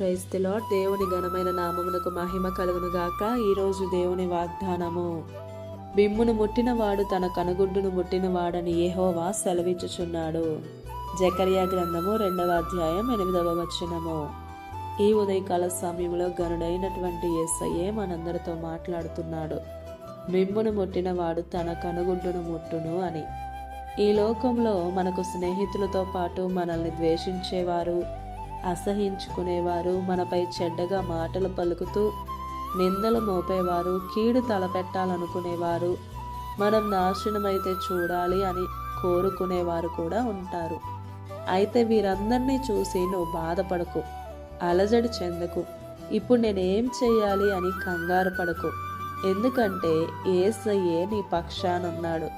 Praise the lord. దేవుని ఘనమైన నామమునకు మహిమ కలుగును గాక. ఈరోజు దేవుని వాగ్దానము, బిమ్మును ముట్టినవాడు తన కనుగుడ్డును ముట్టినవాడని యెహోవా సెలవిచ్చుచున్నాడు. జకర్యా గ్రంథము 2వ అధ్యాయం 8వ వచనము. ఈ ఉదయకాల సమయంలో గనుడైనటువంటి యేసయ్యే మనందరితో మాట్లాడుతున్నాడు. బిమ్మును ముట్టినవాడు తన కనుగుడ్డును ముట్టును అని. ఈ లోకంలో మనకు స్నేహితులతో పాటు మనల్ని ద్వేషించేవారు, అసహించుకునేవారు, మనపై చెడ్డగా మాటలు పలుకుతూ నిందలు మోపేవారు, కీడు తలపెట్టాలనుకునేవారు, మనం నాశనమైతే చూడాలి అని కోరుకునేవారు కూడా ఉంటారు. అయితే వీరందరినీ చూసి నువ్వు బాధపడకు, అలజడి చెందకు, ఇప్పుడు నేనేం చెయ్యాలి అని కంగారు పడకు. ఎందుకంటే యేసయ్యే నీ పక్షానున్నాడు.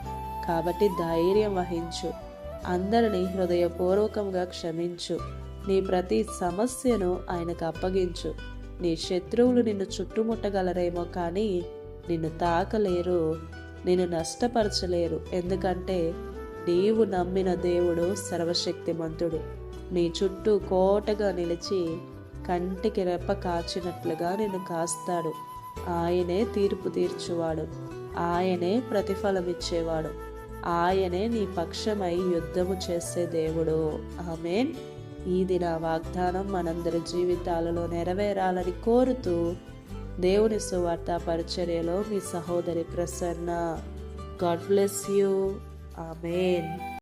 కాబట్టి ధైర్యం వహించు. అందరినీ హృదయపూర్వకంగా క్షమించు. నీ ప్రతి సమస్యను ఆయనకు అప్పగించు. నీ శత్రువులు నిన్ను చుట్టుముట్టగలరేమో కానీ నిన్ను తాకలేరు, నిన్ను నష్టపరచలేరు. ఎందుకంటే నీవు నమ్మిన దేవుడు సర్వశక్తిమంతుడు. నీ చుట్టూ కోటగా నిలిచి కంటికి రెప్ప కాచినట్లుగా నిన్ను కాస్తాడు. ఆయనే తీర్పు తీర్చువాడు, ఆయనే ప్రతిఫలమిచ్చేవాడు, ఆయనే నీ పక్షమై యుద్ధము చేసే దేవుడు. ఆమేన్. ఈ దిన వాగ్దానం మనందరి జీవితాలలో నెరవేరాలని కోరుతూ దేవుని సువార్త పరిచర్యలో మీ సహోదరి Prasanna. God bless you. Amen.